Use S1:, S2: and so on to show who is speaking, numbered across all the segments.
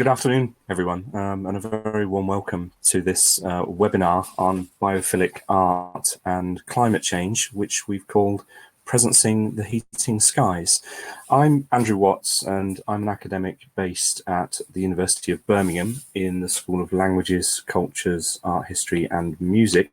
S1: Good afternoon, everyone, and a very warm welcome to this webinar on biophilic art and climate change, which we've called Presencing the Heating Skies. I'm Andrew Watts, and I'm an academic based at the University of Birmingham in the School of Languages, Cultures, Art History and Music.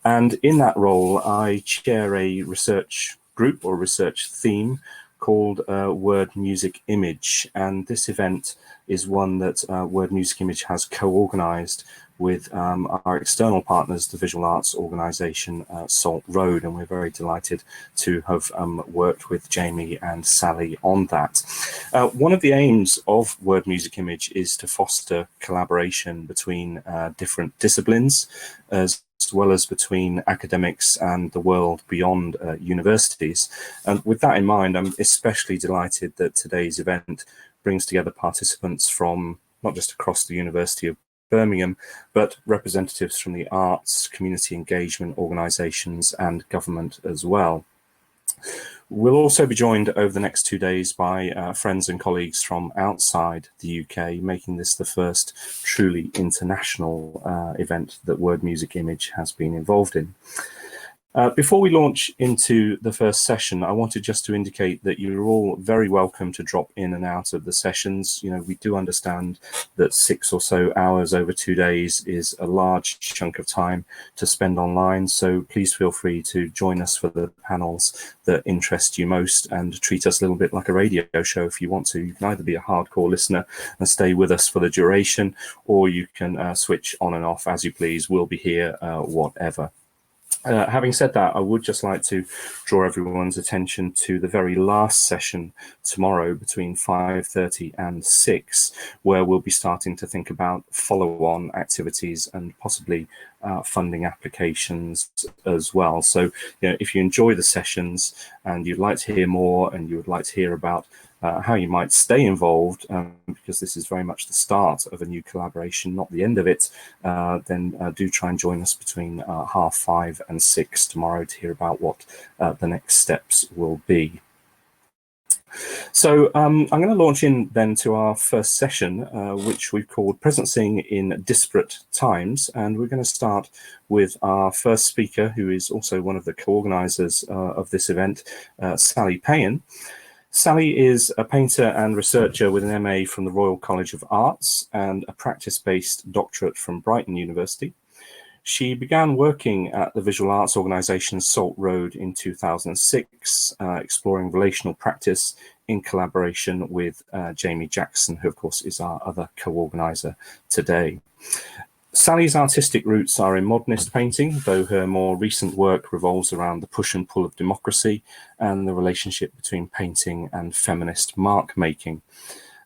S1: And in that role, I chair a research group or research theme called Word Music Image, and this event is one that Word Music Image has co-organised with our external partners, the visual arts organisation Salt Road, and we're very delighted to have worked with Jamie and Sally on that. One of the aims of Word Music Image is to foster collaboration between different disciplines, as well as between academics and the world beyond universities. And with that in mind, I'm especially delighted that today's event brings together participants from not just across the University of Birmingham, but representatives from the arts, community engagement organisations and government as well. We'll also be joined over the next 2 days by friends and colleagues from outside the UK, making this the first truly international event that Word Music Image has been involved in. Before we launch into the first session, I wanted just to indicate that you're all very welcome to drop in and out of the sessions. You know, we do understand that 6 or so hours over 2 days is a large chunk of time to spend online. So please feel free to join us for the panels that interest you most and treat us a little bit like a radio show if you want to. You can either be a hardcore listener and stay with us for the duration, or you can switch on and off as you please. We'll be here whatever. Having said that, I would just like to draw everyone's attention to the very last session tomorrow between 5:30 and 6, where we'll be starting to think about follow-on activities and possibly funding applications as well. So, you know, if you enjoy the sessions and you'd like to hear more and you would like to hear about how you might stay involved, because this is very much the start of a new collaboration, not the end of it, then do try and join us between 5:30 and 6 tomorrow to hear about what the next steps will be. So I'm going to launch in then to our first session, which we've called Presencing in Disparate Times. And we're going to start with our first speaker, who is also one of the co-organisers of this event, Sally Payen. Sally is a painter and researcher with an MA from the Royal College of Arts and a practice-based doctorate from Brighton University. She began working at the visual arts organisation Salt Road in 2006, exploring relational practice in collaboration with Jamie Jackson, who of course is our other co-organiser today. Sally's artistic roots are in modernist painting, though her more recent work revolves around the push and pull of democracy and the relationship between painting and feminist mark making.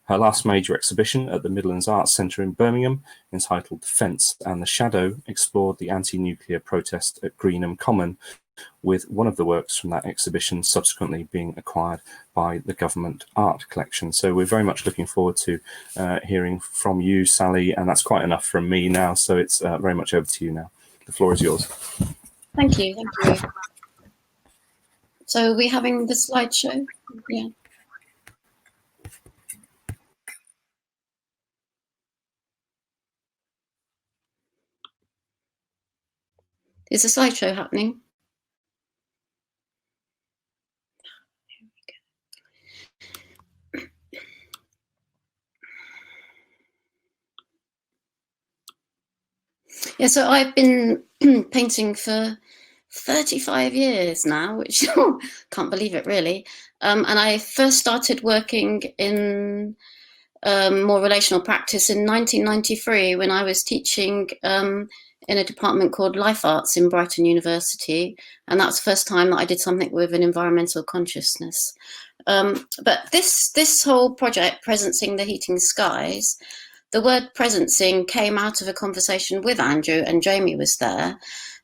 S1: Her last major exhibition at the Midlands Arts Centre in Birmingham, entitled The Fence and the Shadow, explored the anti-nuclear protest at Greenham Common, with one of the works from that exhibition subsequently being acquired by the government art collection. So we're very much looking forward to hearing from you, Sally, and that's quite enough from me now, so it's very much over to you now. The floor is yours.
S2: Thank you, thank you. So we're having the slideshow? Yeah. Is a slideshow happening? Yeah, so I've been painting for 35 years now, which can't believe it really. And I first started working in more relational practice in 1993 when I was teaching in a department called Life Arts in Brighton University. And that's the first time that I did something with an environmental consciousness. But this whole project, Presencing the Heating Skies, the word presencing came out of a conversation with Andrew, and Jamie was there.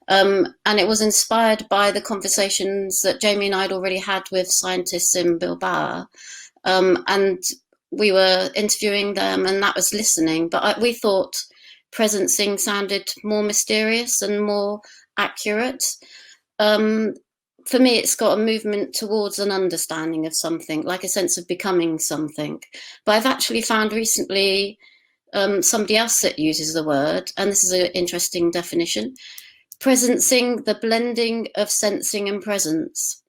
S2: And it was inspired by the conversations that Jamie and I had already had with scientists in Bilbao. And we were interviewing them, and that was listening. But we thought presencing sounded more mysterious and more accurate. for me, it's got a movement towards an understanding of something, like a sense of becoming something. But I've actually found recently somebody else that uses the word, and this is an interesting definition: presencing, the blending of sensing and presence,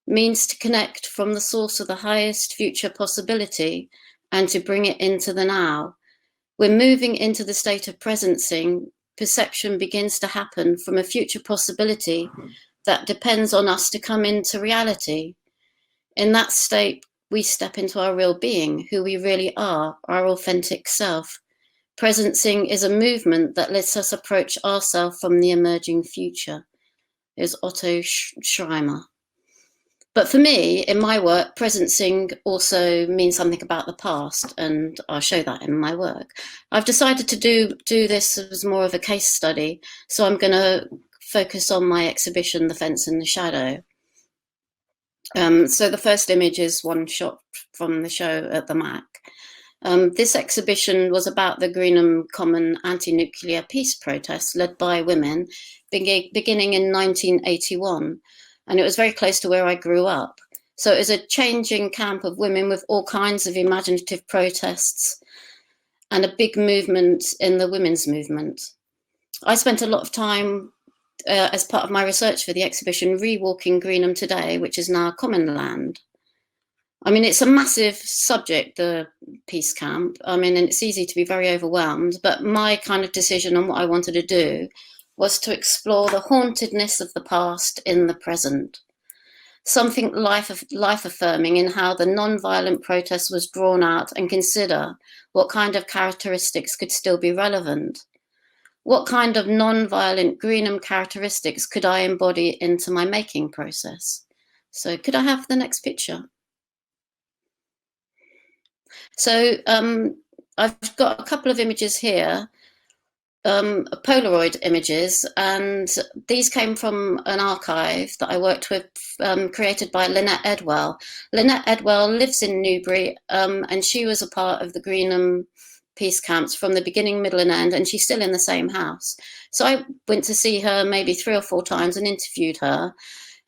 S2: means to connect from the source of the highest future possibility and to bring it into the now. We're moving into the state of presencing. Perception begins to happen from a future possibility that depends on us to come into reality. In that state, we step into our real being, who we really are, our authentic self. Presencing is a movement that lets us approach ourselves from the emerging future, is Otto Schreimer. But for me, in my work, presencing also means something about the past, and I'll show that in my work. I've decided to do this as more of a case study, so I'm going to focus on my exhibition, The Fence and the Shadow. So the first image is one shot from the show at the MAC. This exhibition was about the Greenham Common anti-nuclear peace protests led by women beginning in 1981. And it was very close to where I grew up. So it was a changing camp of women with all kinds of imaginative protests and a big movement in the women's movement. I spent a lot of time as part of my research for the exhibition rewalking Greenham today, which is now common land. I mean, it's a massive subject, the peace camp. I mean, and it's easy to be very overwhelmed, but my kind of decision on what I wanted to do was to explore the hauntedness of the past in the present. Something life-affirming in how the non-violent protest was drawn out, and consider what kind of characteristics could still be relevant. What kind of non-violent Greenham characteristics could I embody into my making process? So could I have the next picture? So I've got a couple of images here, Polaroid images, and these came from an archive that I worked with, created by Lynette Edwell. Lynette Edwell lives in Newbury, and she was a part of the Greenham peace camps from the beginning, middle and end, and she's still in the same house. So I went to see her maybe 3 or 4 times and interviewed her,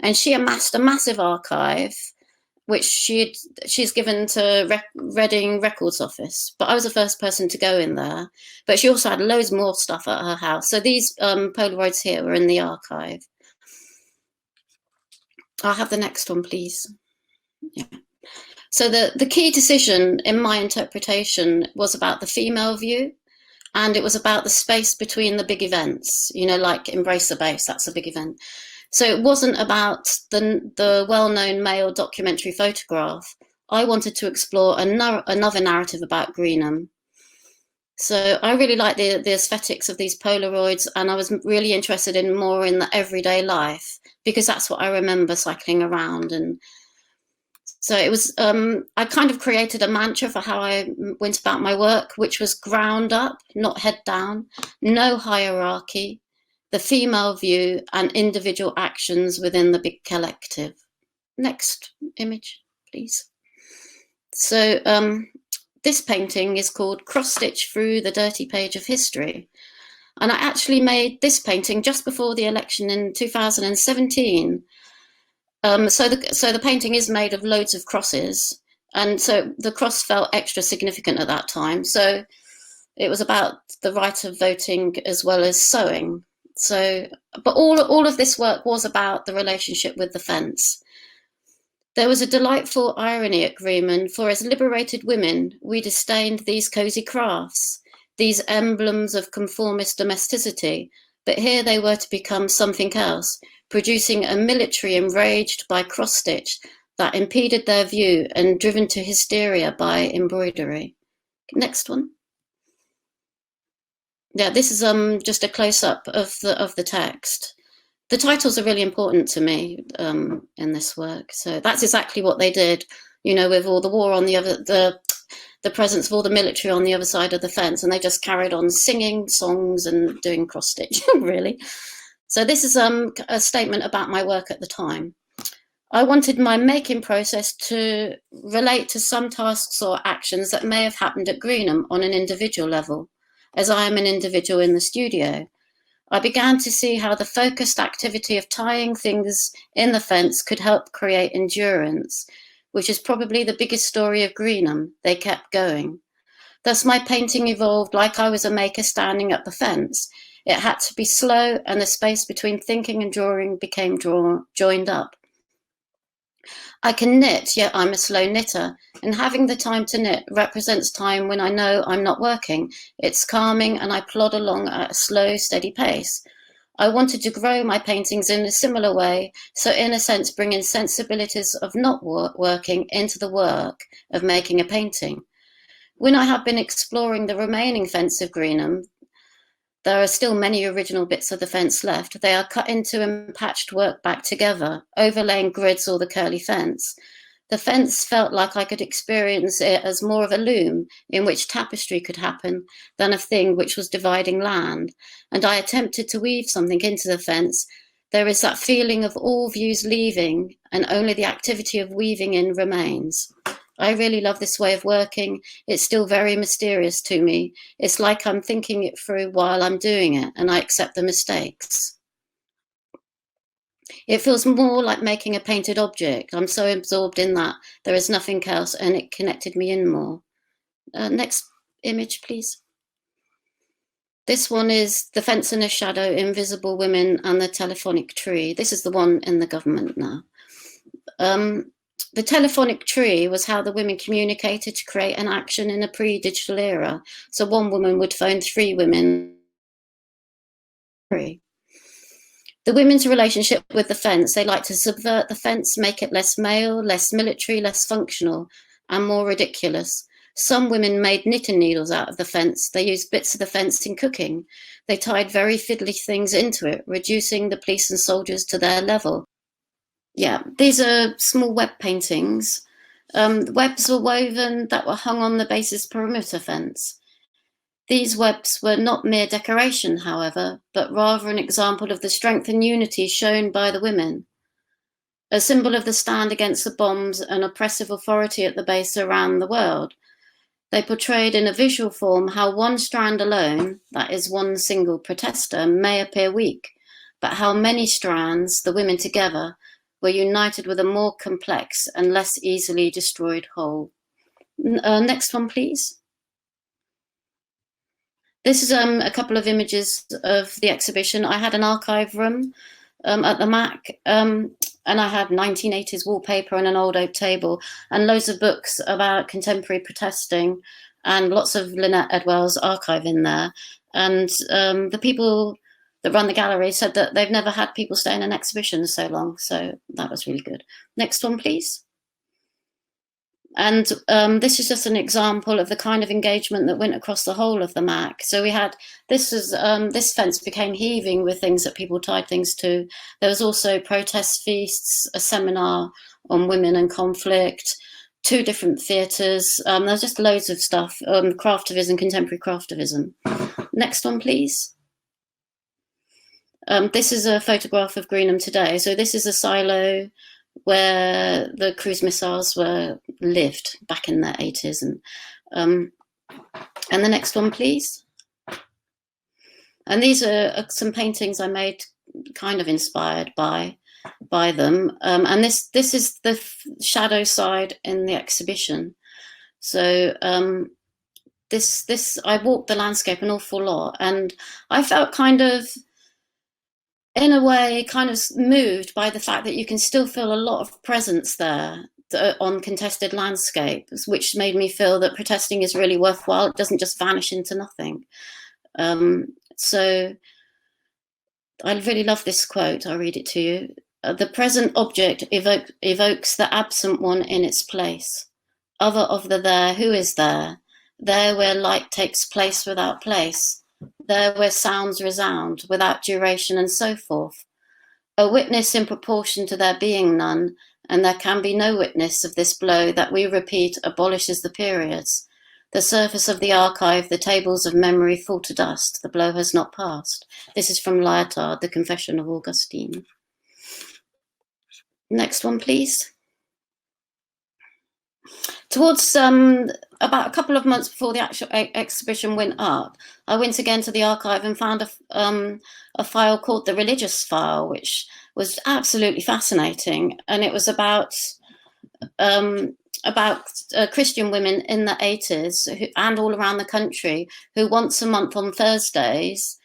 S2: and she amassed a massive archive which she's given to Reading Records Office. But I was the first person to go in there. But she also had loads more stuff at her house. So these Polaroids here were in the archive. I'll have the next one, please. Yeah. So the key decision in my interpretation was about the female view, and it was about the space between the big events, you know, like Embrace the Base, that's a big event. So it wasn't about the well-known male documentary photograph. I wanted to explore another narrative about Greenham. So I really like the aesthetics of these Polaroids, and I was really interested in more in the everyday life, because that's what I remember cycling around. And so it was, I kind of created a mantra for how I went about my work, which was ground up, not head down, no hierarchy, the female view, and individual actions within the big collective. Next image, please. So this painting is called Cross Stitch Through the Dirty Page of History. And I actually made this painting just before the election in 2017. So the painting is made of loads of crosses. And so the cross felt extra significant at that time. So it was about the right of voting as well as sewing. So, but all of this work was about the relationship with the fence. There was a delightful irony at Greenham, for as liberated women, we disdained these cosy crafts, these emblems of conformist domesticity, but here they were to become something else, producing a military enraged by cross-stitch that impeded their view and driven to hysteria by embroidery. Next one. Yeah, this is just a close-up of the text. The titles are really important to me in this work. So that's exactly what they did, you know, with all the war on the other, the presence of all the military on the other side of the fence, and they just carried on singing songs and doing cross-stitch, really. So this is a statement about my work at the time. I wanted my making process to relate to some tasks or actions that may have happened at Greenham on an individual level, as I am an individual in the studio. I began to see how the focused activity of tying things in the fence could help create endurance, which is probably the biggest story of Greenham. They kept going. Thus my painting evolved like I was a maker standing at the fence. It had to be slow, and the space between thinking and drawing became joined up. I can knit, yet I'm a slow knitter, and having the time to knit represents time when I know I'm not working. It's calming, and I plod along at a slow, steady pace. I wanted to grow my paintings in a similar way, so in a sense bring in sensibilities of not working into the work of making a painting. When I have been exploring the remaining fence of Greenham, there are still many original bits of the fence left. They are cut into and patched work back together, overlaying grids or the curly fence. The fence felt like I could experience it as more of a loom in which tapestry could happen than a thing which was dividing land. And I attempted to weave something into the fence. There is that feeling of all views leaving and only the activity of weaving in remains. I really love this way of working. It's still very mysterious to me. It's like I'm thinking it through while I'm doing it, and I accept the mistakes. It feels more like making a painted object. I'm so absorbed in that. There is nothing else, and it connected me in more. Next image, please. This one is The Fence in a Shadow, Invisible Women and the Telephonic Tree. This is the one in the government now. The telephonic tree was how the women communicated to create an action in a pre-digital era. So one woman would phone 3 women. The women's relationship with the fence, they like to subvert the fence, make it less male, less military, less functional, and more ridiculous. Some women made knitting needles out of the fence. They used bits of the fence in cooking. They tied very fiddly things into it, reducing the police and soldiers to their level. Yeah, these are small web paintings. Webs were woven that were hung on the base's perimeter fence. These webs were not mere decoration, however, but rather an example of the strength and unity shown by the women. A symbol of the stand against the bombs and oppressive authority at the base around the world. They portrayed in a visual form how one strand alone, that is one single protester, may appear weak, but how many strands, the women together, were united with a more complex and less easily destroyed whole. Next one, please. This is a couple of images of the exhibition. I had an archive room at the MAC, and I had 1980s wallpaper and an old oak table and loads of books about contemporary protesting and lots of Lynette Edwell's archive in there. And the people that run the gallery said that they've never had people stay in an exhibition so long. So that was really good. Next one, please. And this is just an example of the kind of engagement that went across the whole of the MAC. So we had, this fence became heaving with things that people tied things to. There was also protest feasts, a seminar on women and conflict, 2 different theatres. There's just loads of stuff, craftivism, contemporary craftivism. Next one, please. This is a photograph of Greenham today. So this is a silo where the cruise missiles lived back in the 80s. And the next one, please. And these are some paintings I made kind of inspired by them. And this is the shadow side in the exhibition. So I walked the landscape an awful lot, and I felt kind of, in a way, kind of moved by the fact that you can still feel a lot of presence there on contested landscapes, which made me feel that protesting is really worthwhile. It doesn't just vanish into nothing. So I really love this quote. I'll read it to you. The present object evokes the absent one in its place. Other of the there, who is there? There where light takes place without place. There where sounds resound without duration, and so forth. A witness in proportion to there being none, and there can be no witness of this blow that we repeat abolishes the periods. The surface of the archive, the tables of memory fall to dust. The blow has not passed. This is from Lyotard, The Confession of Augustine. Next one, please. Towards about a couple of months before the actual exhibition went up, I went again to the archive and found a file called the Religious File, which was absolutely fascinating, and it was about Christian women in the 80s and all around the country who once a month on Thursdays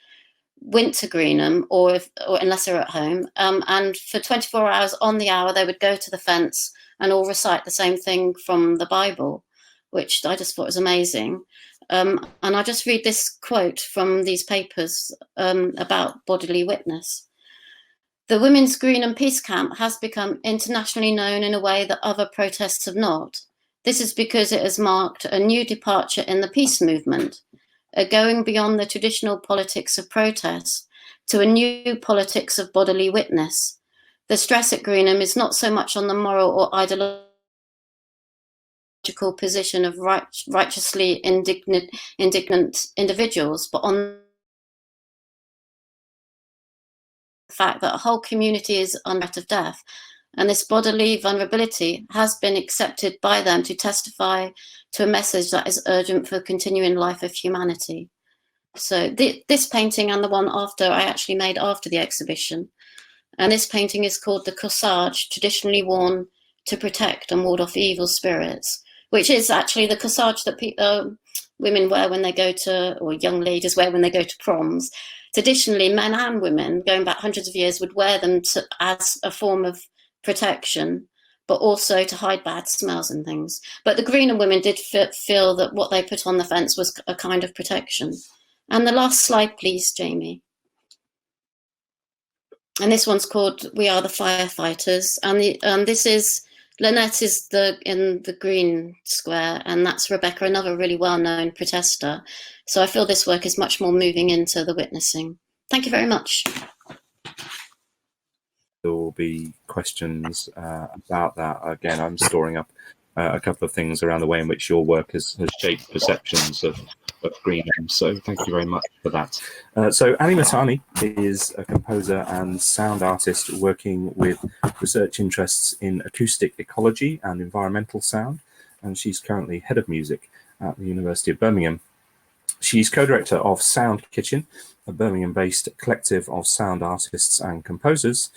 S2: went to Greenham, or unless they're at home, and for 24 hours on the hour they would go to the fence and all recite the same thing from the Bible, which I just thought was amazing. And I'll just read this quote from these papers about bodily witness. The Women's Greenham Peace Camp has become internationally known in a way that other protests have not. This is because it has marked a new departure in the peace movement, a going beyond the traditional politics of protest to a new politics of bodily witness. The stress at Greenham is not so much on the moral or ideological position of righteously indignant individuals, but on the fact that a whole community is under threat of death, and this bodily vulnerability has been accepted by them to testify to a message that is urgent for continuing life of humanity. So this painting and the one after I actually made after the exhibition. And this painting is called the corsage, traditionally worn to protect and ward off evil spirits, which is actually the corsage that women wear when they go to, or young ladies wear when they go to proms. Traditionally, men and women, going back hundreds of years, would wear them as a form of protection, but also to hide bad smells and things. But the Greenham women did feel that what they put on the fence was a kind of protection. And the last slide, please, Jamie. And this one's called "We Are the Firefighters," and this is Lynette is in the green square, and that's Rebecca, another really well-known protester. So I feel this work is much more moving into the witnessing. Thank you very much.
S1: There will be questions about that. Again, I'm storing up a couple of things around the way in which your work has shaped perceptions of Greenham. So thank you very much for that. So Annie Matani is a composer and sound artist working with research interests in acoustic ecology and environmental sound, and she's currently head of music at the University of Birmingham. She's co-director of Sound Kitchen, a Birmingham-based collective of sound artists and composers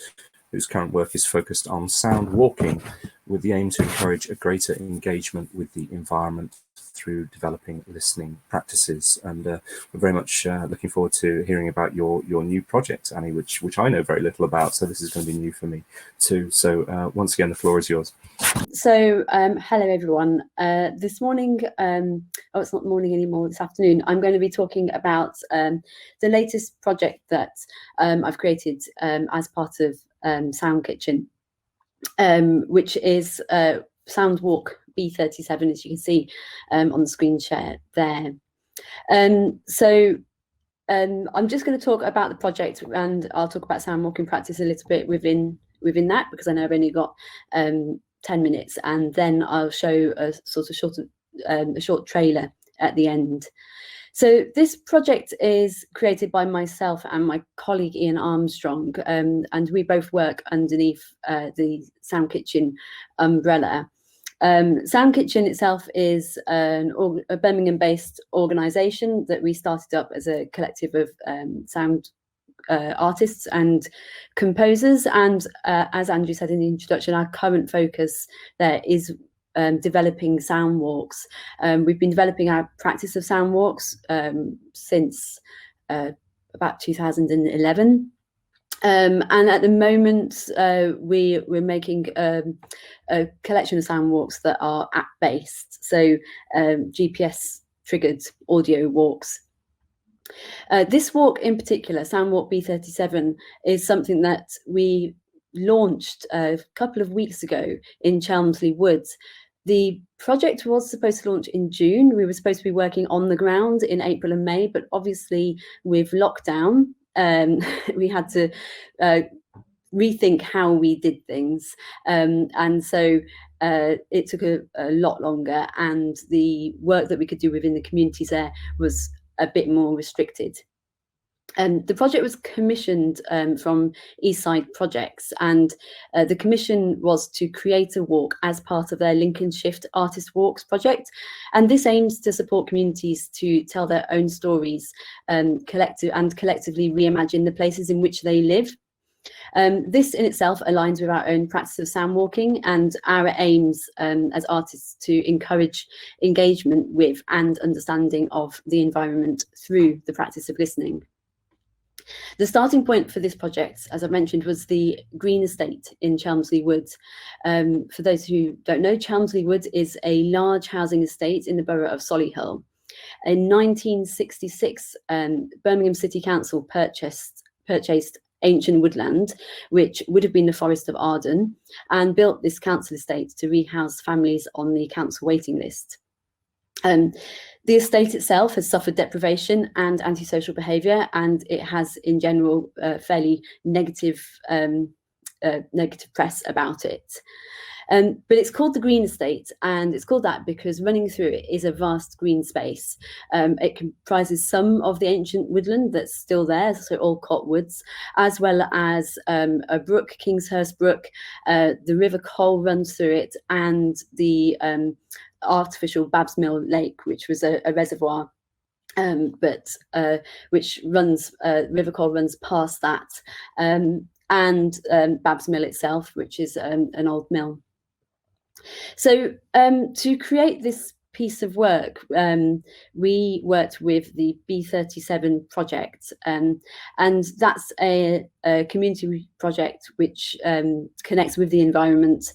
S1: whose current work is focused on sound walking, with the aim to encourage a greater engagement with the environment through developing listening practices. And we're very much looking forward to hearing about your new project, Annie, which I know very little about, so this is going to be new for me too. So once again, the floor is yours.
S3: So hello everyone. This morning, it's not morning anymore, this afternoon, I'm going to be talking about the latest project that I've created as part of Sound Kitchen, which is Sound Walk B37, as you can see on the screen share there. So I'm just going to talk about the project, and I'll talk about sound walking practice a little bit within that, because I know I've only got 10 minutes, and then I'll show a sort of a short trailer at the end. So this project is created by myself and my colleague Ian Armstrong, and we both work underneath the Sound Kitchen umbrella. Sound Kitchen itself is a Birmingham-based organisation that we started up as a collective of sound artists and composers. And as Andrew said in the introduction, our current focus there is developing sound walks. We've been developing our practice of sound walks since about 2011. And at the moment, we're making a collection of sound walks that are app-based, so GPS triggered audio walks. This walk in particular, Sound Walk B37, is something that we launched a couple of weeks ago in Chelmsley Woods. The project was supposed to launch in June. We were supposed to be working on the ground in April and May, but obviously with lockdown, we had to rethink how we did things. And so it took a lot longer, and the work that we could do within the communities there was a bit more restricted. The project was commissioned from Eastside Projects, and the commission was to create a walk as part of their Lincoln Shift Artist Walks project. And this aims to support communities to tell their own stories collectively reimagine the places in which they live. This in itself aligns with our own practice of sound walking and our aims as artists to encourage engagement with and understanding of the environment through the practice of listening. The starting point for this project, as I mentioned, was the Green Estate in Chelmsley Wood. For those who don't know, Chelmsley Wood is a large housing estate in the borough of Solihull. In 1966, Birmingham City Council purchased ancient woodland, which would have been the Forest of Arden, and built this council estate to rehouse families on the council waiting list. The estate itself has suffered deprivation and antisocial behaviour, and it has, in general, fairly negative press about it. But it's called the Green Estate, and it's called that because running through it is a vast green space. It comprises some of the ancient woodland that's still there, so all cottonwoods, as well as a brook, Kingshurst Brook. The River Cole runs through it, and the artificial Babs Mill Lake, which was a reservoir, which runs, River Cole runs past that, and Babs Mill itself, which is an old mill. So to create this piece of work, we worked with the B37 project, and that's a community project which connects with the environment.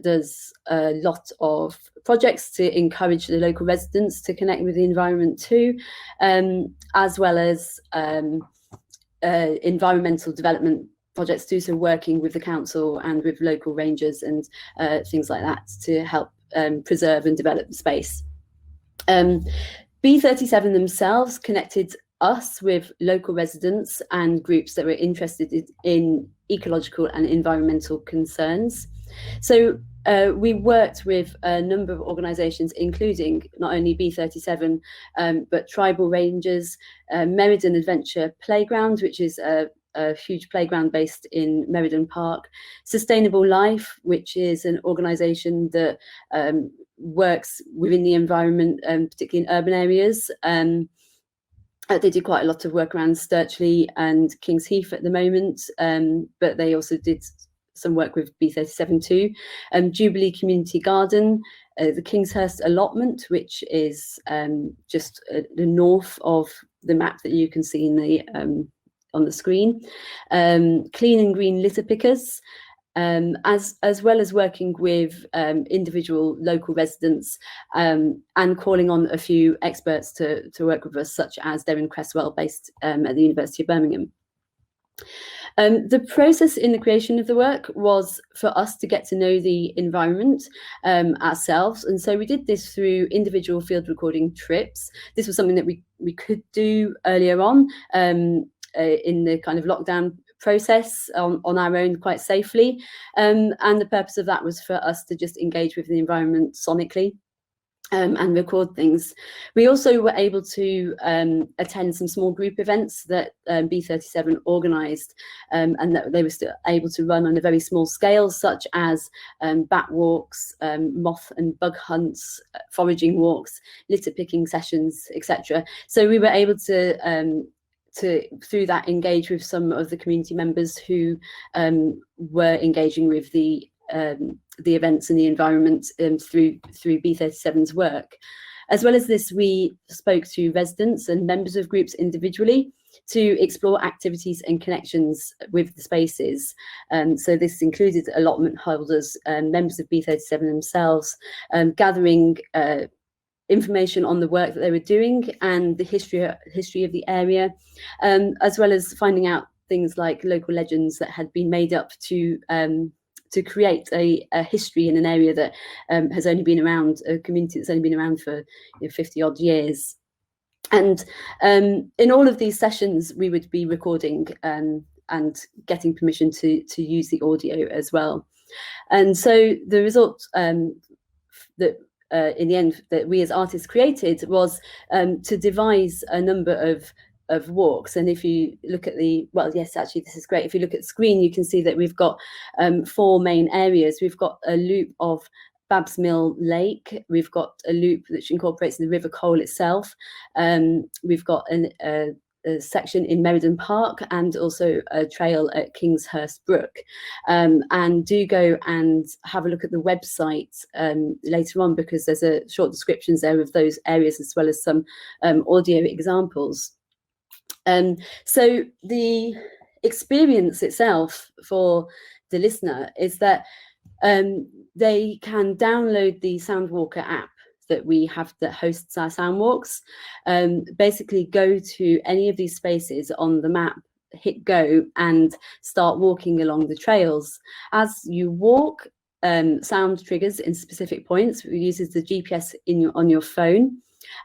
S3: There's a lot of projects to encourage the local residents to connect with the environment too, as well as environmental development projects too, so working with the council and with local rangers and things like that to help preserve and develop the space. B37 themselves connected us with local residents and groups that were interested in ecological and environmental concerns. So we worked with a number of organisations, including not only B37, but Tribal Rangers, Meriden Adventure Playground, which is a huge playground based in Meriden Park, Sustainable Life, which is an organisation that works within the environment, particularly in urban areas. They do quite a lot of work around Sturchley and King's Heath at the moment, but they also did some work with B37 too. Jubilee Community Garden, the Kingshurst Allotment, which is just the north of the map that you can see in the on the screen. Clean and Green Litter Pickers, as well as working with individual local residents and calling on a few experts to work with us, such as Darren Cresswell, based at the University of Birmingham. The process in the creation of the work was for us to get to know the environment ourselves, and so we did this through individual field recording trips. This was something that we could do earlier on in the kind of lockdown process on our own quite safely, and the purpose of that was for us to just engage with the environment sonically and record things. We also were able to attend some small group events that B37 organised, and that they were still able to run on a very small scale, such as bat walks, moth and bug hunts, foraging walks, litter picking sessions, etc. So we were able to through that engage with some of the community members who were engaging with the events and the environment through B37's work. As well as this, we spoke to residents and members of groups individually to explore activities and connections with the spaces. So this included allotment holders and members of B37 themselves, gathering information on the work that they were doing and the history of the area, as well as finding out things like local legends that had been made up to create a history in an area that has only been around, a community that's only been around for 50 odd years. And in all of these sessions, we would be recording and getting permission to use the audio as well. And so the result that in the end that we as artists created was to devise a number of walks. And if you look at this is great. If you look at the screen, you can see that we've got 4 main areas. We've got a loop of Babbs Mill Lake. We've got a loop which incorporates the River Cole itself. We've got a section in Meriden Park and also a trail at Kingshurst Brook. And do go and have a look at the website later on, because there's a short descriptions there of those areas as well as some audio examples. So the experience itself for the listener is that they can download the Soundwalker app that we have that hosts our sound walks. Basically go to any of these spaces on the map, hit go and start walking along the trails. As you walk, sound triggers in specific points. It uses the GPS on your phone,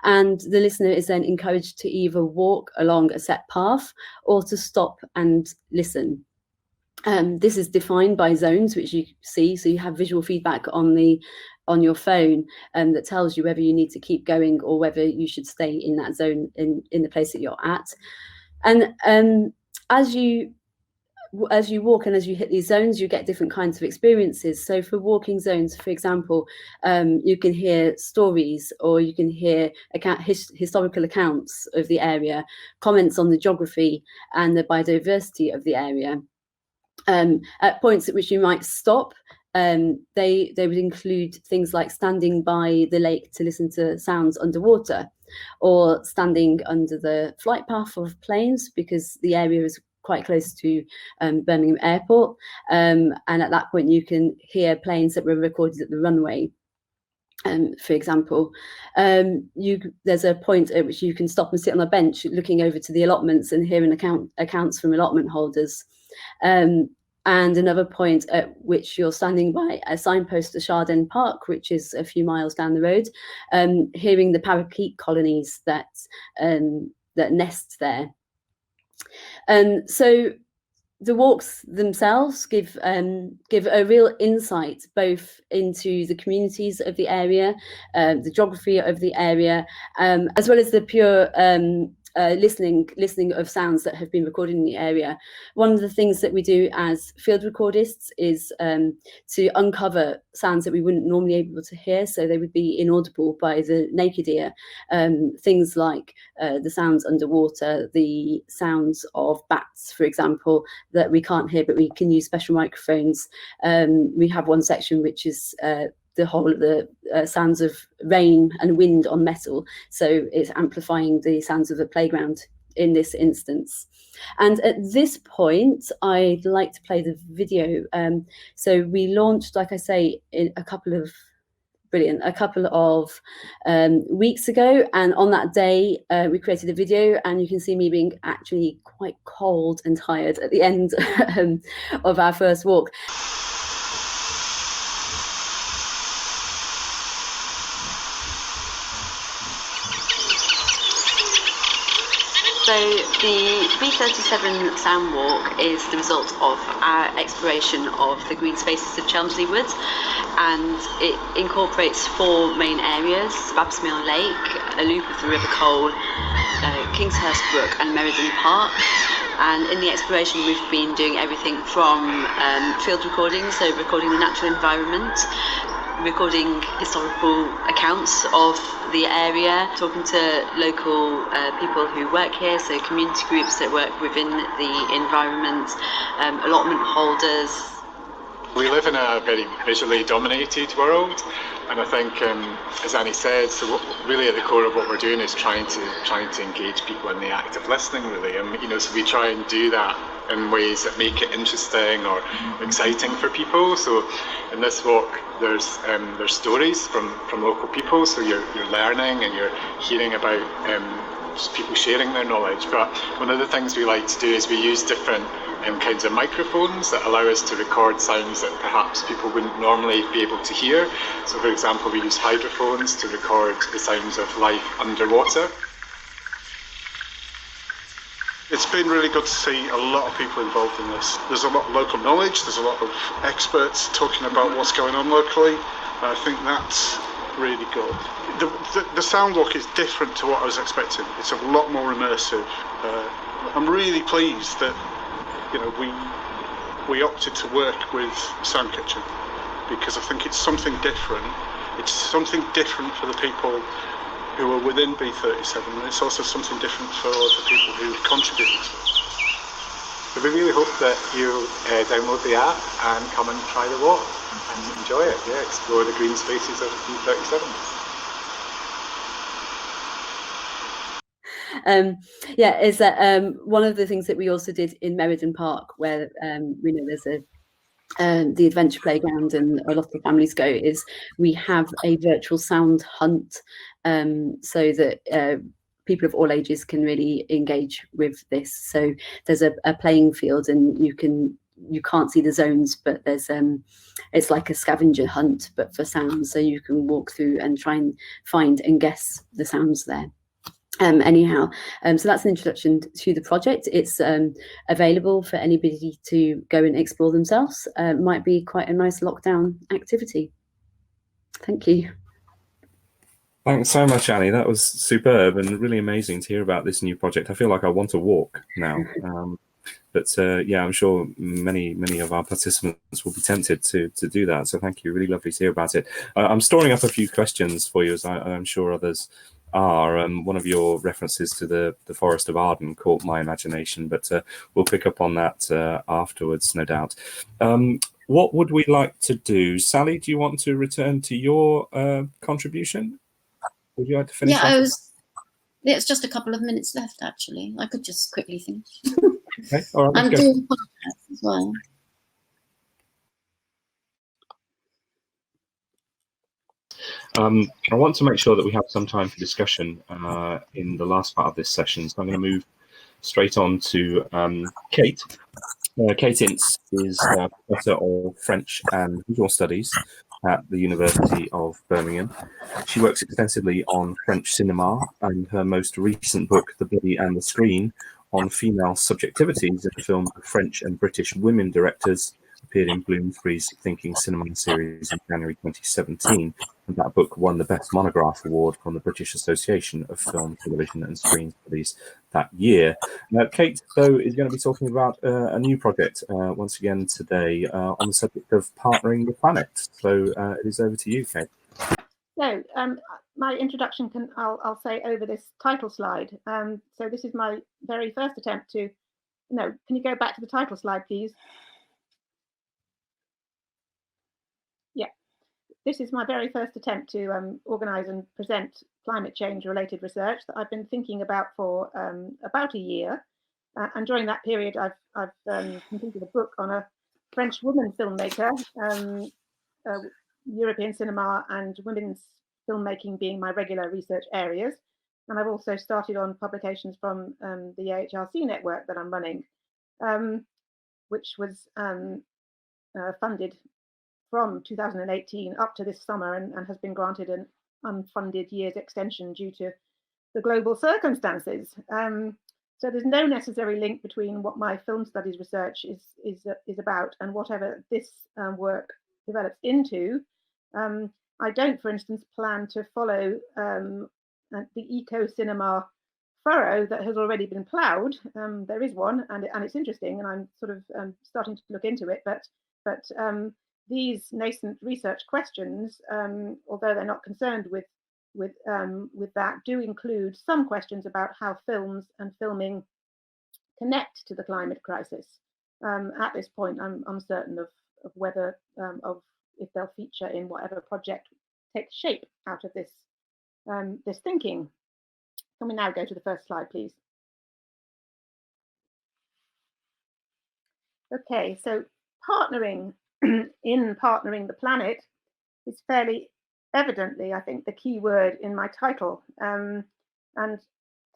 S3: and the listener is then encouraged to either walk along a set path or to stop and listen. This is defined by zones, which you see, so you have visual feedback on your phone that tells you whether you need to keep going or whether you should stay in that zone in the place that you're at. And as you walk and as you hit these zones, you get different kinds of experiences. So for walking zones, for example, you can hear stories, or you can hear historical accounts of the area, comments on the geography and the biodiversity of the area. At points at which you might stop, they would include things like standing by the lake to listen to sounds underwater, or standing under the flight path of planes, because the area is quite close to Birmingham Airport, and at that point you can hear planes that were recorded at the runway. For example, there's a point at which you can stop and sit on a bench looking over to the allotments and hearing accounts from allotment holders. And another point at which you're standing by a signpost to Shardenne Park, which is a few miles down the road, hearing the parakeet colonies that nest there. So the walks themselves give a real insight both into the communities of the area, the geography of the area, as well as the pure listening of sounds that have been recorded in the area. One of the things that we do as field recordists is to uncover sounds that we wouldn't normally be able to hear, so they would be inaudible by the naked ear. Things like the sounds underwater, the sounds of bats, for example, that we can't hear, but we can use special microphones. We have one section which is the whole of the sounds of rain and wind on metal. So it's amplifying the sounds of the playground in this instance. And at this point, I'd like to play the video. So we launched, like I say, in a couple of weeks ago. And on that day, we created a video, and you can see me being actually quite cold and tired at the end of our first walk. So the B37 Sound Walk is the result of our exploration of the green spaces of Chelmsley Wood, and it incorporates 4 main areas: Babbs Mill Lake, a loop of the River Cole, Kingshurst Brook and Meriden Park. And in the exploration we've been doing everything from field recordings, so recording the natural environment, recording historical accounts of the area, talking to local people who work here, so community groups that work within the environment, allotment holders.
S4: We live in a very visually dominated world, and I think, as Annie said, so really at the core of what we're doing is trying to engage people in the act of listening, really, and so we try and do that in ways that make it interesting or exciting for people. So in this walk, there's stories from local people, so you're learning and you're hearing about people sharing their knowledge. But one of the things we like to do is we use different kinds of microphones that allow us to record sounds that perhaps people wouldn't normally be able to hear. So for example, we use hydrophones to record the sounds of life underwater.
S5: It's been really good to see a lot of people involved in this. There's a lot of local knowledge, there's a lot of experts talking about what's going on locally. I think that really good. The sound look is different to what I was expecting. It's a lot more immersive. I'm really pleased that we opted to work with Sound Kitchen, because I think it's something different. It's something different for the people who are within B37, and it's also something different for the people who contribute to it.
S4: So we really hope that you download the app and come and try the walk and enjoy it. Yeah, explore the green spaces of B37.
S3: Is that one of the things that we also did in Meriden Park, where we know there's the adventure playground and a lot of families go, is we have a virtual sound hunt, so that people of all ages can really engage with this. So there's a playing field, and you can't see the zones, but there's it's like a scavenger hunt but for sounds, so you can walk through and try and find and guess the sounds there. So that's an introduction to the project. It's available for anybody to go and explore themselves. Might be quite a nice lockdown activity. Thank you.
S1: Thanks so much, Annie. That was superb and really amazing to hear about this new project. I feel like I want to walk now. Yeah, I'm sure many of our participants will be tempted to do that. So thank you. Really lovely to hear about it. I'm storing up a few questions for you, as I'm sure others are. One of your references to the Forest of Arden caught my imagination, but we'll pick up on that afterwards, no doubt. What would we like to do? Sally, do you want to return to your contribution? Would you like to finish?
S2: Yeah, it's just a couple of minutes left, actually. I could just quickly finish.
S1: Okay, all right.
S2: I'm doing podcasts as well.
S1: I want to make sure that we have some time for discussion in the last part of this session, so I'm going to move straight on to Kate. Kate Ince is Professor of French and Visual Studies at the University of Birmingham. She works extensively on French cinema, and her most recent book, The Body and the Screen, on female subjectivities in the film of French and British women directors, appeared in Bloomsbury's Thinking Cinema series in January 2017. And that book won the Best Monograph Award from the British Association of Film, Television and Screen Studies that year. Kate, though, is going to be talking about a new project once again today on the subject of partnering the planet. So it is over to you, Kate.
S6: So my introduction I'll say over this title slide. So this is my very first attempt to, can you go back to the title slide, please? Yeah, this is my very first attempt to organise and present climate change related research that I've been thinking about for about a year. And during that period, I've completed a book on a French woman filmmaker, European cinema and women's filmmaking being my regular research areas. And I've also started on publications from the AHRC network that I'm running, which was funded from 2018 up to this summer and has been granted an unfunded year's extension due to the global circumstances. So there's no necessary link between what my film studies research is about and whatever this work develops into. I don't, for instance, plan to follow the eco-cinema furrow that has already been ploughed. There is one, and it's interesting, and I'm sort of starting to look into it. But these nascent research questions, although they're not concerned with that, do include some questions about how films and filming connect to the climate crisis. At this point, I'm uncertain of whether if they'll feature in whatever project takes shape out of this this thinking. Can we now go to the first slide, please? Okay, so partnering partnering the planet is fairly evidently, I think, the key word in my title. And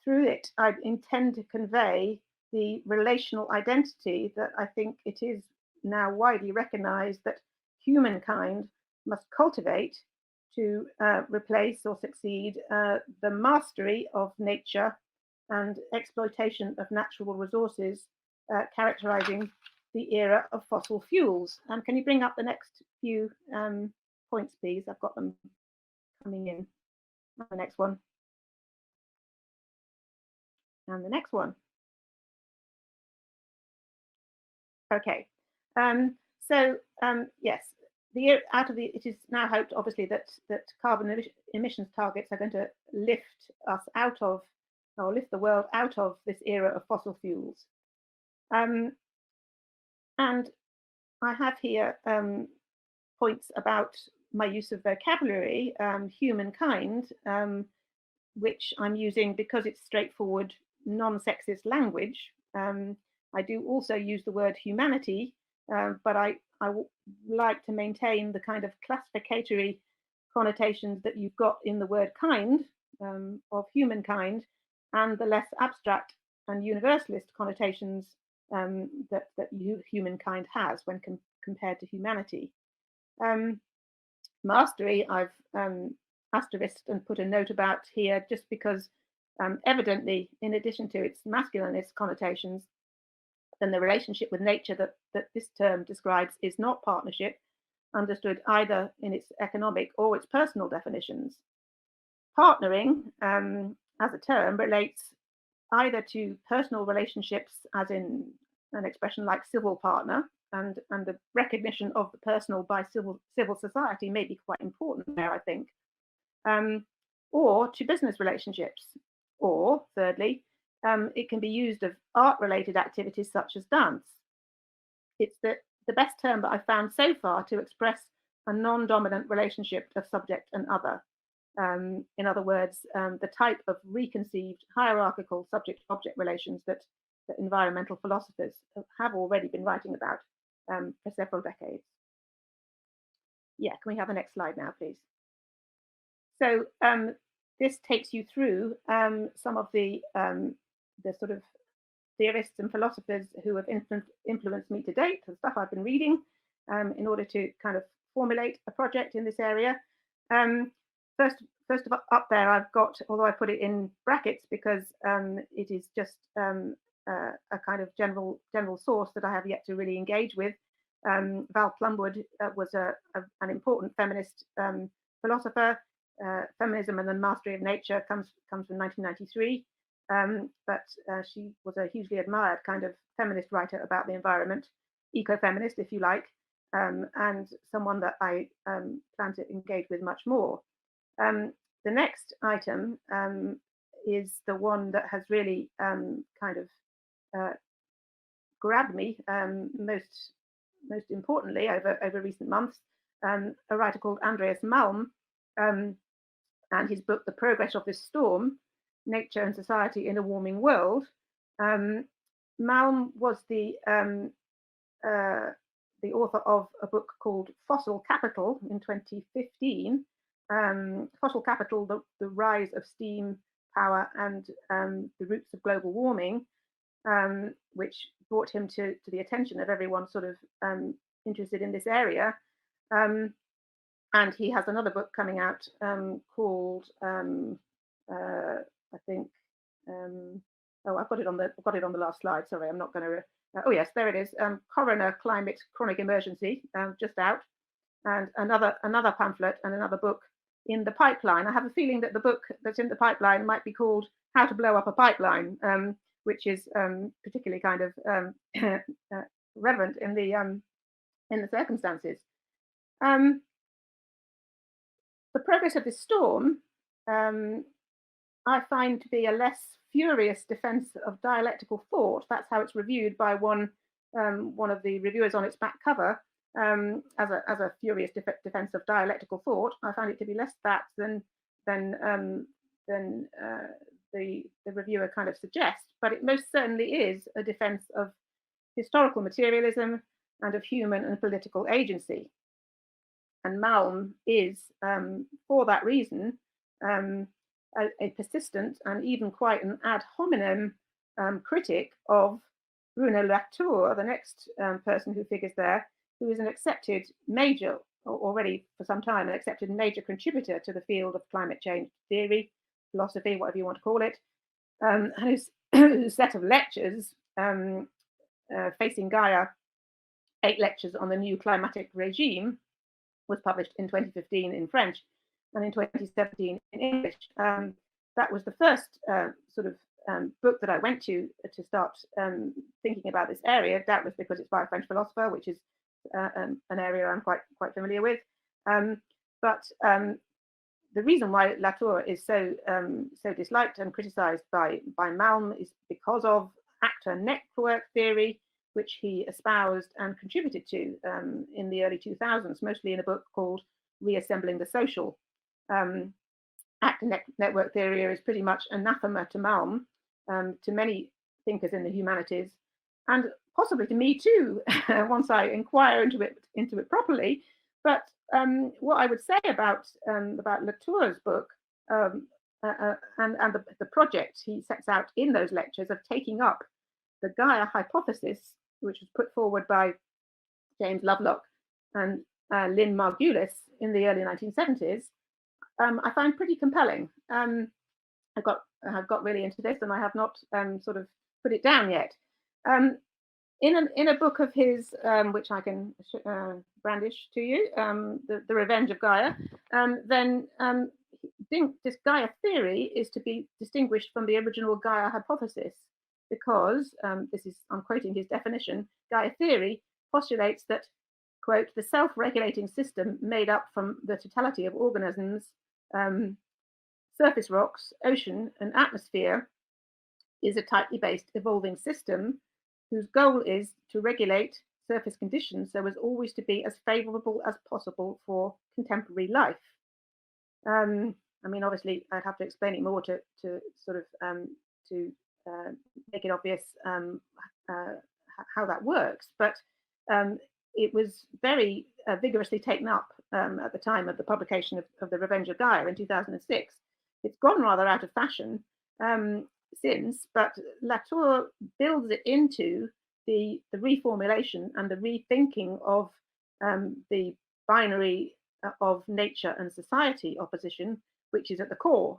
S6: through it, I intend to convey the relational identity that I think it is now widely recognized that humankind must cultivate to replace or succeed the mastery of nature and exploitation of natural resources characterizing the era of fossil fuels. Can you bring up the next few points, please? I've got them coming in. And the next one. And the next one. Okay. Yes, it is now hoped, obviously, that carbon emissions targets are going to lift us out of, or lift the world out of this era of fossil fuels. And I have here points about my use of vocabulary, humankind, which I'm using because it's straightforward, non-sexist language. I do also use the word humanity, but I like to maintain the kind of classificatory connotations that you've got in the word kind, of humankind, and the less abstract and universalist connotations that humankind has when compared to humanity. Mastery, I've asterisked and put a note about here just because evidently, in addition to its masculinist connotations, then the relationship with nature that this term describes is not partnership, understood either in its economic or its personal definitions. Partnering, as a term, relates either to personal relationships, as in an expression like civil partner, and the recognition of the personal by civil society may be quite important there, I think, or to business relationships, or thirdly, it can be used of art-related activities such as dance. It's the best term that I've found so far to express a non-dominant relationship of subject and other. In other words, the type of reconceived hierarchical subject-object relations that environmental philosophers have already been writing about for several decades. Yeah, can we have the next slide now, please? So this takes you through some of the sort of theorists and philosophers who have influenced me to date, the stuff I've been reading, in order to kind of formulate a project in this area. First of all, up there, I've got, although I put it in brackets because it is just a kind of general source that I have yet to really engage with. Val Plumwood was an important feminist philosopher. Feminism and the Mastery of Nature comes from 1993, but she was a hugely admired kind of feminist writer about the environment, eco-feminist, if you like, and someone that I plan to engage with much more. The next item is the one that has really kind of grabbed me most importantly over recent months. A writer called Andreas Malm, and his book The Progress of this Storm: Nature and Society in a Warming World. Malm was the author of a book called Fossil Capital in 2015. Fossil Capital, the rise of steam power and the roots of global warming, which brought him to the attention of everyone sort of interested in this area. And he has another book coming out called I think I've got it on the last slide. Sorry, I'm not going to. Oh yes, there it is. Coroner Climate Chronic Emergency, just out, and another pamphlet and another book in the pipeline. I have a feeling that the book that's in the pipeline might be called How to Blow Up a Pipeline, which is particularly kind of relevant in the circumstances. The Progress of this Storm, I find to be a less furious defense of dialectical thought. That's how it's reviewed by one of the reviewers on its back cover, as a furious defense of dialectical thought. I find it to be less that than the reviewer kind of suggests, but it most certainly is a defense of historical materialism and of human and political agency. And Malm is, for that reason, a persistent and even quite an ad hominem critic of Bruno Latour, the next person who figures there, who is an accepted major, already for some time, an accepted major contributor to the field of climate change theory, philosophy, whatever you want to call it, and whose set of lectures, Facing Gaia, 8 lectures on the new climatic regime, was published in 2015 in French. and in 2017 in English. That was the first book that I went to start thinking about this area. That was because it's by a French philosopher, which is an area I'm quite familiar with. But the reason why Latour is so disliked and criticized by Malm is because of actor network theory, which he espoused and contributed to in the early 2000s, mostly in a book called Reassembling the Social. Actor network theory is pretty much anathema to Malm, to many thinkers in the humanities, and possibly to me too, once I inquire into it properly. But what I would say about Latour's book and the project he sets out in those lectures of taking up the Gaia hypothesis, which was put forward by James Lovelock and Lynn Margulis in the early 1970s, I find pretty compelling. I've got really into this, and I have not sort of put it down yet. In a book of his, which I can brandish to you, The Revenge of Gaia, then this Gaia theory is to be distinguished from the original Gaia hypothesis, because I'm quoting his definition. Gaia theory postulates that, quote, the self-regulating system made up from the totality of organisms, surface rocks, ocean, and atmosphere is a tightly based evolving system whose goal is to regulate surface conditions so as always to be as favorable as possible for contemporary life. I mean, obviously, I'd have to explain it more to sort of make it obvious how that works, but it was very vigorously taken up at the time of the publication of The Revenge of Gaia in 2006. It's gone rather out of fashion since, but Latour builds it into the reformulation and the rethinking of the binary of nature and society opposition, which is at the core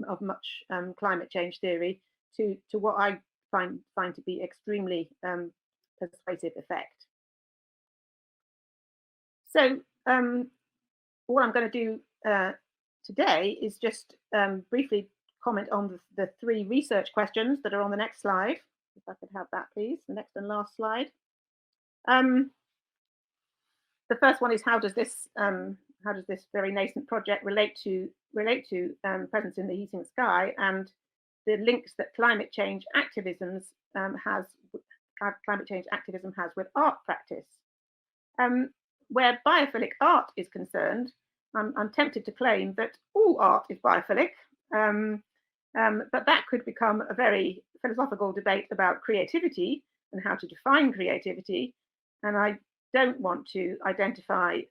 S6: of much climate change theory, to what I find to be extremely persuasive effect. So what I'm going to do today is just briefly comment on the three research questions that are on the next slide. If I could have that, please, the next and last slide. The first one is how does this very nascent project relate to presence in the heating sky, and the links that climate change activism has with art practice. Where biophilic art is concerned, I'm tempted to claim that all art is biophilic, but that could become a very philosophical debate about creativity and how to define creativity. And I don't want to identify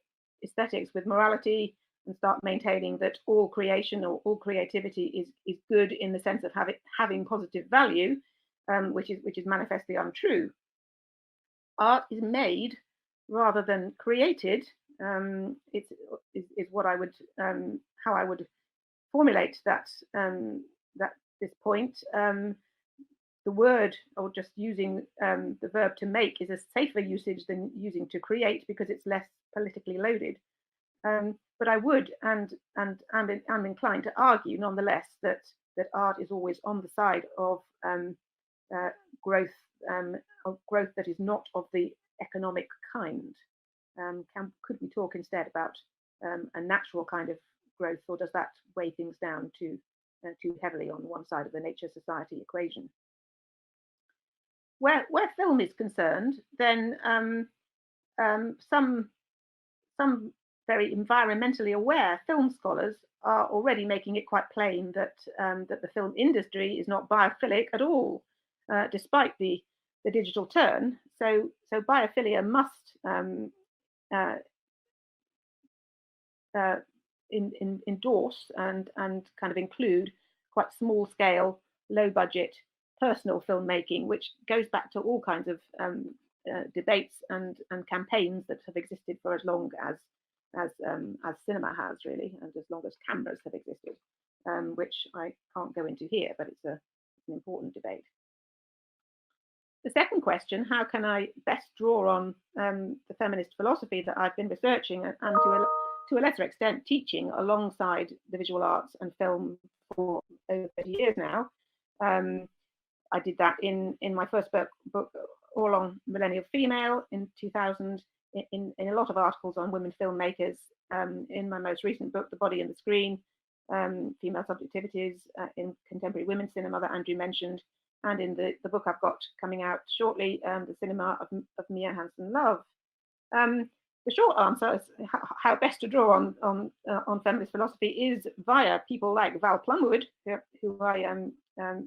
S6: aesthetics with morality and start maintaining that all creation or all creativity is good in the sense of having positive value, which is manifestly untrue. Art is made rather than created. Is what I would how I would formulate that this point. The word, or just using the verb to make, is a safer usage than using to create because it's less politically loaded. But I would and I'm inclined to argue nonetheless that art is always on the side of growth that is not of the economic kind. Could we talk instead about a natural kind of growth, or does that weigh things down too heavily on one side of the nature society equation? Where film is concerned, then some very environmentally aware film scholars are already making it quite plain that the film industry is not biophilic at all, despite the digital turn. So biophilia must endorse and kind of include quite small scale, low budget personal filmmaking, which goes back to all kinds of debates and campaigns that have existed for as long as cinema has, really, and as long as cameras have existed, which I can't go into here, but it's an important debate. The second question, how can I best draw on the feminist philosophy that I've been researching and to a lesser extent, teaching alongside the visual arts and film for over 30 years now. I did that in my first book All on Millennial Female in 2000, in a lot of articles on women filmmakers, in my most recent book, The Body and the Screen, Female Subjectivities in Contemporary Women's Cinema that Andrew mentioned, and in the book I've got coming out shortly, The Cinema of Mia Hansen-Løve. The short answer is how best to draw on feminist philosophy is via people like Val Plumwood, who I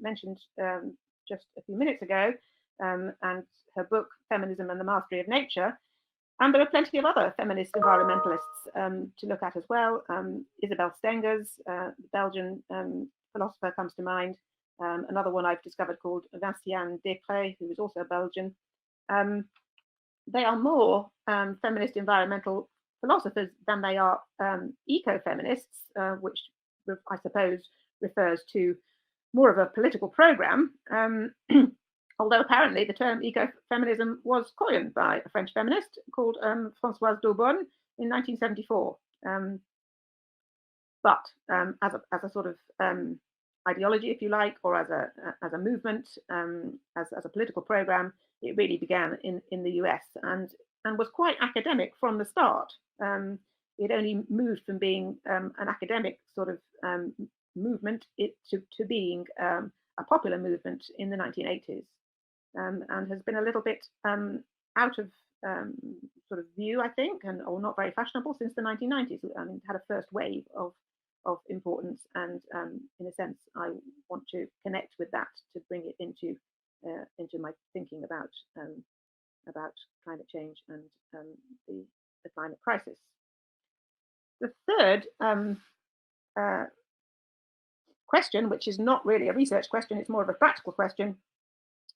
S6: mentioned just a few minutes ago, and her book Feminism and the Mastery of Nature. And there are plenty of other feminist environmentalists to look at as well. Isabel Stengers, the Belgian philosopher, comes to mind. Another one I've discovered called Vinciane Després, who is also Belgian. They are more feminist environmental philosophers than they are eco-feminists, which I suppose refers to more of a political program. Although apparently the term ecofeminism was coined by a French feminist called Françoise d'Aubonne in 1974. But as a sort of ideology, if you like, or as a movement, as a political program, it really began in the US and was quite academic from the start. It only moved from being an academic sort of movement to being a popular movement in the 1980s. And has been a little bit out of sort of view, I think, or not very fashionable since the 1990s. I mean, it had a first wave of importance, and in a sense, I want to connect with that to bring it into my thinking about climate change and the climate crisis. The third question, which is not really a research question, it's more of a practical question,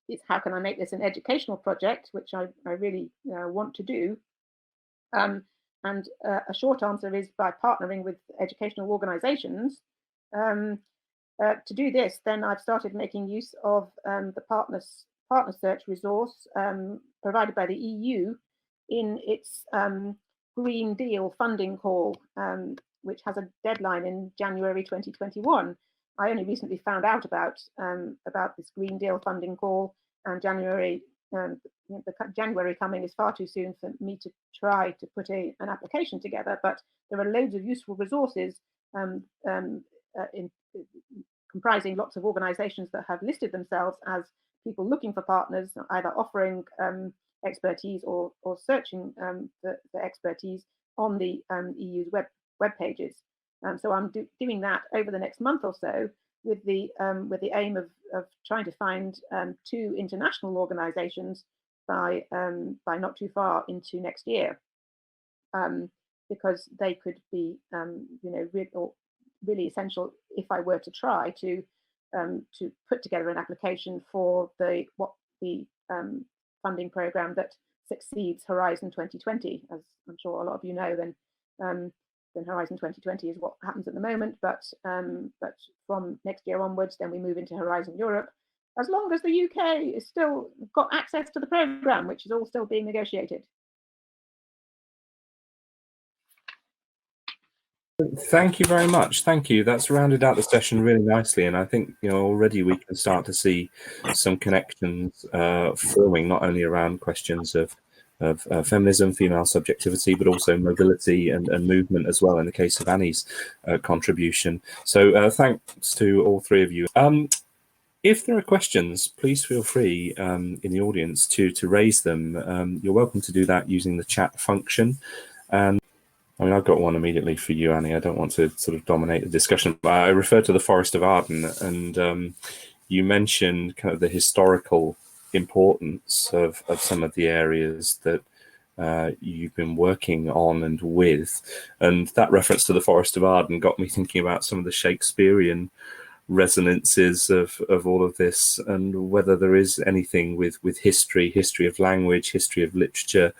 S6: is how can I make this an educational project, which I really want to do. And a short answer is by partnering with educational organizations. To do this, then I've started making use of the Partner Search resource provided by the EU in its Green Deal funding call, which has a deadline in January 2021. I only recently found out about this Green Deal funding call, and January coming is far too soon for me to try to put an application together. But there are loads of useful resources comprising lots of organisations that have listed themselves as people looking for partners, either offering expertise or searching for expertise on the EU's web pages. So I'm doing that over the next month or so, with the aim of trying to find 2 international organisations by not too far into next year, because they could be really essential if I were to try to put together an application for the funding program that succeeds Horizon 2020. As I'm sure a lot of you know, then Horizon 2020 is what happens at the moment, but from next year onwards, then we move into Horizon Europe, as long as the UK is still got access to the program, which is all still being negotiated.
S1: Thank you very much. Thank you. That's rounded out the session really nicely, and I think already we can start to see some connections forming, not only around questions of feminism, female subjectivity, but also mobility and movement as well, in the case of Annie's contribution. So thanks to all 3 of you. If there are questions, please feel free in the audience to raise them. You're welcome to do that using the chat function. And I mean, I've got one immediately for you, Annie. I don't want to sort of dominate the discussion, but I referred to the Forest of Arden, and you mentioned kind of the historical importance of some of the areas that you've been working on and with. And that reference to the Forest of Arden got me thinking about some of the Shakespearean resonances of all of this, and whether there is anything with history of language, history of literature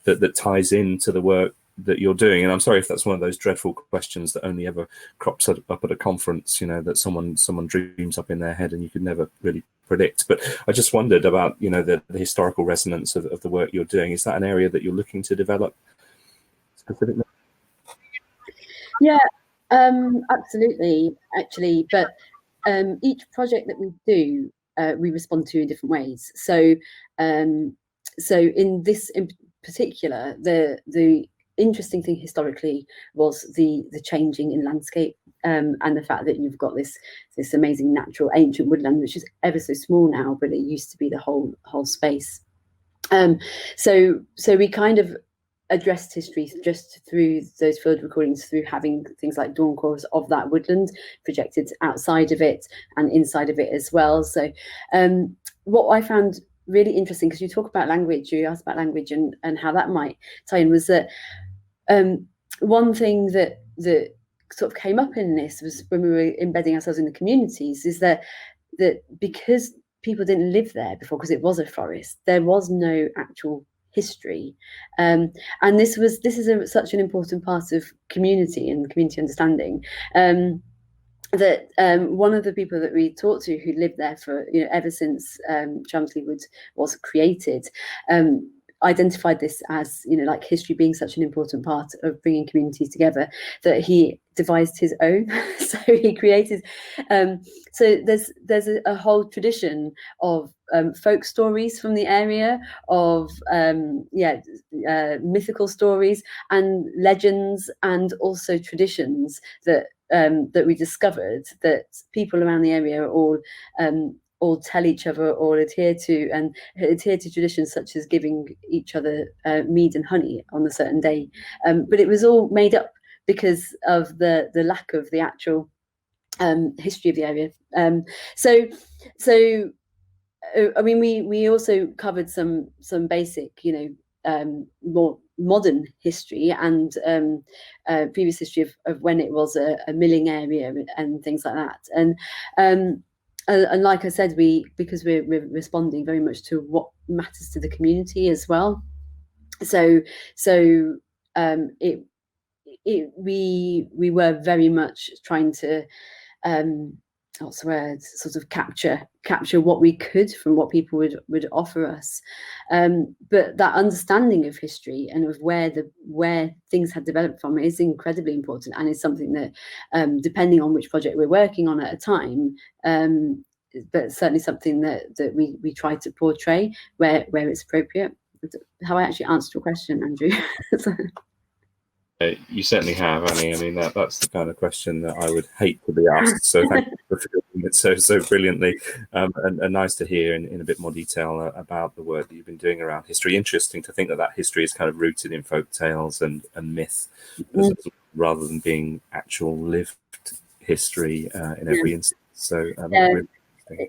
S1: that ties into the work that you're doing. And I'm sorry if that's one of those dreadful questions that only ever crops up at a conference, that someone dreams up in their head and you could never really predict. But I just wondered about the historical resonance of the work you're doing. Is that an area that you're looking to develop specifically?
S3: Yeah, absolutely, actually. But each project that we do, we respond to in different ways. So, so in this in particular, the interesting thing historically was the changing in landscape, and the fact that you've got this amazing natural ancient woodland, which is ever so small now, but it used to be the whole space. So we kind of addressed history just through those field recordings, through having things like dawn chorus of that woodland projected outside of it and inside of it as well. So what I found really interesting, because you talk about language, you asked about language and how that might tie in, was that one thing that sort of came up in this was when we were embedding ourselves in the communities, is that because people didn't live there before, because it was a forest, there was no actual history, and this is such an important part of community and community understanding, that one of the people that we talked to who lived there for ever since Chelmsley Wood was created, identified this as like history being such an important part of bringing communities together, that he devised his own. So he created so there's a whole tradition of folk stories from the area, of mythical stories and legends, and also traditions that we discovered that people around the area all tell each other or adhere to traditions such as giving each other mead and honey on a certain day. But it was all made up because of the lack of the actual history of the area. So I mean, we also covered some basic, more modern history and previous history of when it was a milling area and things like that. And like I said, because we're responding very much to what matters to the community as well. So we were very much trying to what's the word, sort of capture what we could from what people would offer us, but that understanding of history and of where things had developed from is incredibly important, and is something that depending on which project we're working on at a time, but certainly something that we try to portray where it's appropriate. How I actually answered your question, Andrew.
S1: You certainly have, Annie. I mean, that's the kind of question that I would hate to be asked. So thank you for doing it so brilliantly, and nice to hear in a bit more detail about the work that you've been doing around history. Interesting to think that history is kind of rooted in folk tales and myth, rather than being actual lived history in every instance. So really,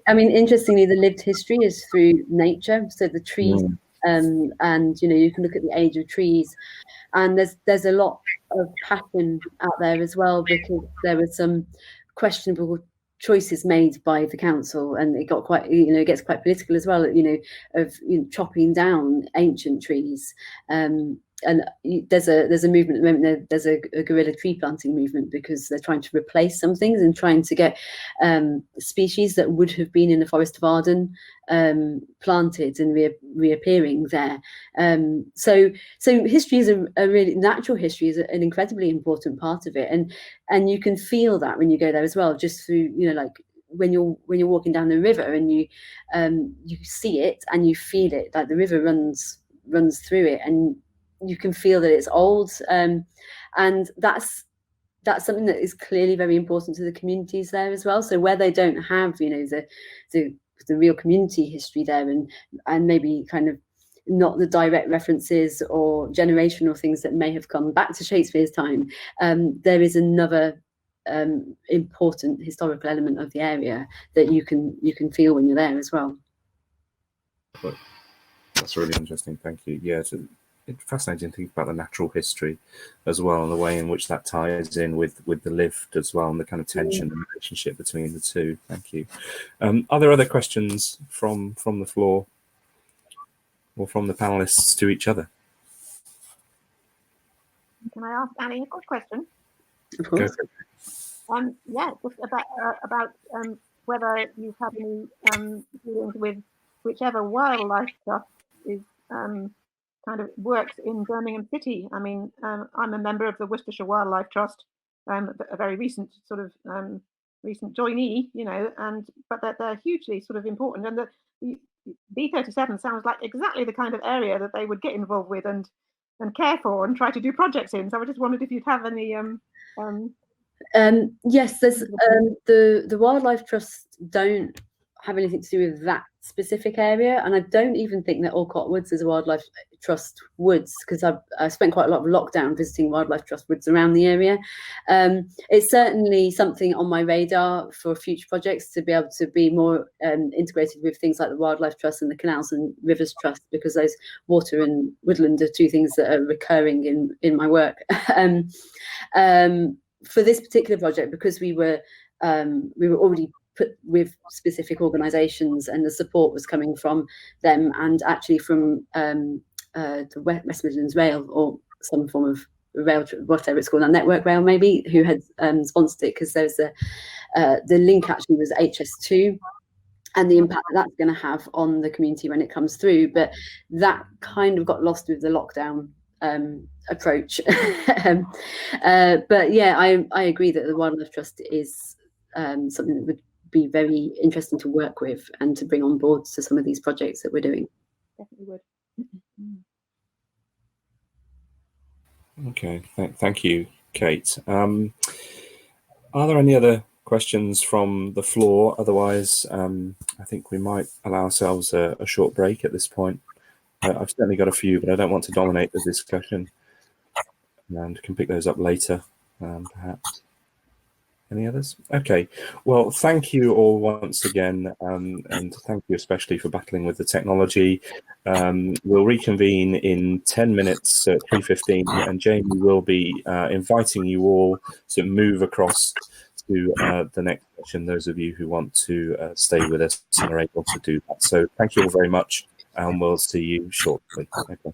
S3: I mean, interestingly, the lived history is through nature. So the trees, and you can look at the age of trees. And there's a lot of passion out there as well, because there were some questionable choices made by the council, and it got quite, it gets quite political as well, of chopping down ancient trees. And there's a movement at the moment. There's a guerrilla tree planting movement, because they're trying to replace some things and trying to get species that would have been in the Forest of Arden planted and reappearing there. So history is a really, natural history is an incredibly important part of it, and you can feel that when you go there as well, just through like when you're walking down the river and you see it and you feel it, like the river runs through it, and you can feel that it's old, and that's something that is clearly very important to the communities there as well. So where they don't have the real community history there, and maybe kind of not the direct references or generational things that may have come back to Shakespeare's time, there is another important historical element of the area that you can feel when you're there as well.
S1: That's really interesting. Thank you. Yeah, it's fascinating to think about the natural history as well, and the way in which that ties in with the lived as well, and the kind of tension and relationship between the two. Thank you. Are there other questions from the floor or from the panelists to each other?
S6: Can I ask Annie a quick question?
S3: Of course.
S6: Yeah, just about whether you've had any dealings with whichever wildlife trust is kind of works in Birmingham City. I mean, I'm a member of the Worcestershire Wildlife Trust, a very recent sort of recent joinee, you know, but they're hugely sort of important, and the B37 sounds like exactly the kind of area that they would get involved with and care for and try to do projects in. So I just wondered if you'd have any
S3: yes, there's the Wildlife Trust don't have anything to do with that specific area, and I don't even think that Alcott Woods is a Wildlife Trust woods, because I spent quite a lot of lockdown visiting Wildlife Trust woods around the area. It's certainly something on my radar for future projects, to be able to be more integrated with things like the Wildlife Trust and the Canals and Rivers Trust, because those water and woodland are two things that are recurring in my work. For this particular project, because we were already put with specific organisations, and the support was coming from them, and actually from the West Midlands Rail, or some form of rail, whatever it's called, a Network Rail maybe, who had sponsored it, because there's the link actually was HS2 and the impact that's going to have on the community when it comes through. But that kind of got lost with the lockdown approach. But yeah, I agree that the Wildlife Trust is something that would be very interesting to work with and to bring on board to some of these projects that we're doing.
S6: Definitely would.
S1: Okay, thank you, Kate. Are there any other questions from the floor? Otherwise, I think we might allow ourselves a short break at this point. I've certainly got a few, but I don't want to dominate the discussion, and can pick those up later, perhaps. Any others? Okay, well, thank you all once again, and thank you especially for battling with the technology. We'll reconvene in 10 minutes at 3:15, and Jamie will be inviting you all to move across to the next session, those of you who want to stay with us and are able to do that. So thank you all very much, and we'll see you shortly. Okay.